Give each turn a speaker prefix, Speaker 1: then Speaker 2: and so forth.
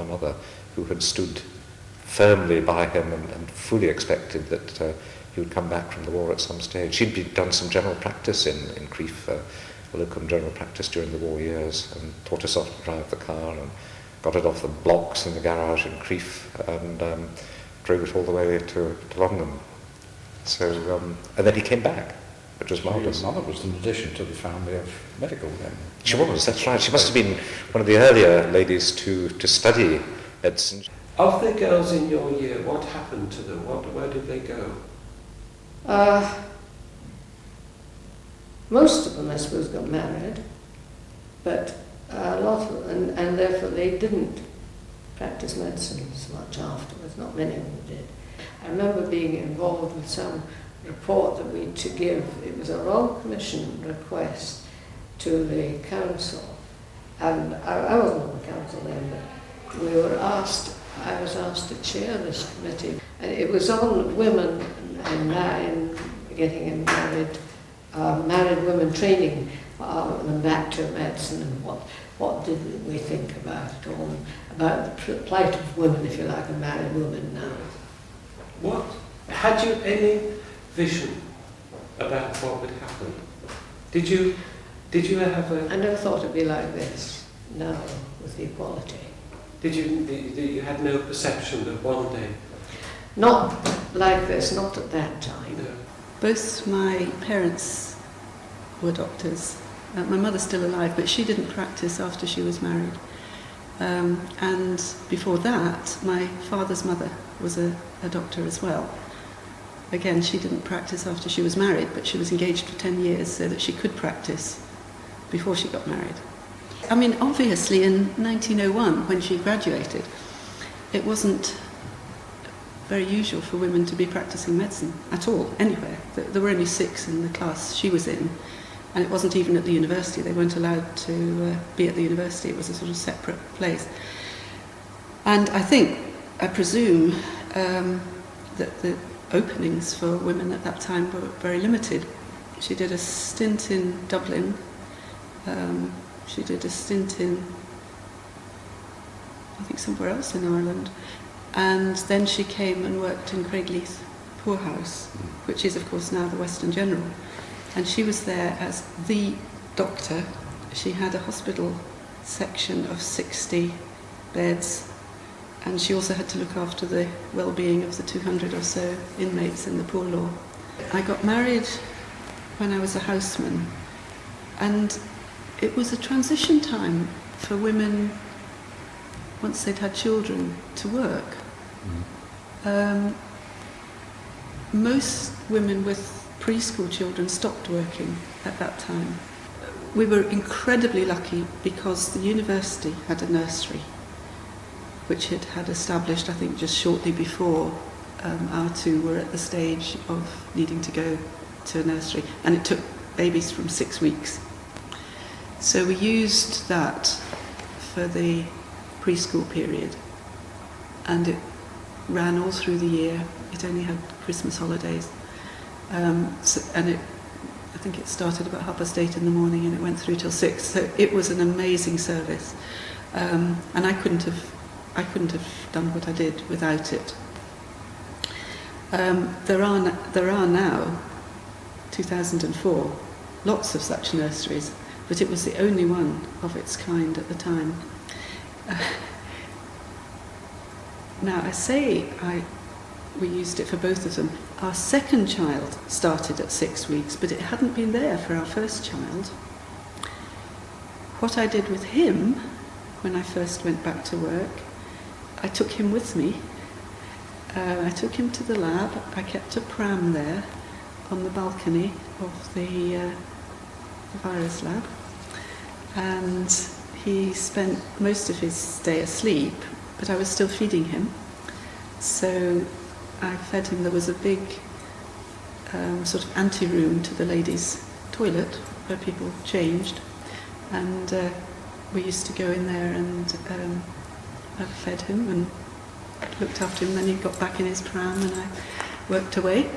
Speaker 1: mother, who had stood firmly by him and fully expected that he would come back from the war at some stage. She'd done some general practice in Crieff, locum general practice during the war years, and taught herself to drive the car and got it off the blocks in the garage in Crieff and drove it all the way to London. So, and then he came back, which was marvellous.
Speaker 2: Your mother was an addition to the family of medical then.
Speaker 1: She was, that's right. She must have been one of the earlier ladies to study medicine.
Speaker 3: Of the girls in your year, what happened to them? Where did they go?
Speaker 4: Most of them, I suppose, got married, but a lot of them, and therefore they didn't practice medicine so much afterwards. Not many of them did. I remember being involved with some report that we had to give. It was a Royal Commission request to the council, and I wasn't on the council then, but we were asked. I was asked to chair this committee, and it was on women and getting married, married women training them back to medicine, and what did we think about it all, about the plight of women, if you like, a married woman now.
Speaker 3: What? Had you any vision about what would happen? Did you have a...
Speaker 4: I never thought it'd be like this now with equality.
Speaker 3: You had no perception that one day...
Speaker 4: Not like this, not at that time.
Speaker 3: No.
Speaker 5: Both my parents were doctors. My mother's still alive, but she didn't practice after she was married. And before that, my father's mother was a doctor as well. Again, she didn't practice after she was married, but she was engaged for 10 years so that she could practice before she got married. I mean, obviously in 1901, when she graduated, it wasn't very usual for women to be practicing medicine at all, anywhere. There were only 6 in the class she was in, and it wasn't even at the university. They weren't allowed to be at the university. It was a sort of separate place. And I presume that the openings for women at that time were very limited. She did a stint in Dublin. She did a stint in, I think, somewhere else in Ireland. And then she came and worked in Craigleith Poorhouse, which is, of course, now the Western General. And she was there as the doctor. She had a hospital section of 60 beds, and she also had to look after the well-being of the 200 or so inmates in the poor law. I got married when I was a houseman, and it was a transition time for women, once they'd had children, to work. Most women with preschool children stopped working at that time. We were incredibly lucky because the university had a nursery, which it had established, I think, just shortly before our two were at the stage of needing to go to a nursery. And it took babies from 6 weeks. So we used that for the preschool period, and it ran all through the year. It only had Christmas holidays, I think it started about 8:30 in the morning and it went through till 6. So it was an amazing service, and I couldn't have done what I did without it. There are now, 2004, lots of such nurseries, but it was the only one of its kind at the time. Now, we used it for both of them. Our second child started at 6 weeks, but it hadn't been there for our first child. What I did with him, when I first went back to work, I took him with me. I took him to the lab. I kept a pram there on the balcony of the virus lab, and he spent most of his day asleep, but I was still feeding him. So I fed him. There was a big sort of ante-room to the ladies' toilet where people changed, and we used to go in there and I fed him and looked after him. Then he got back in his pram and I worked away.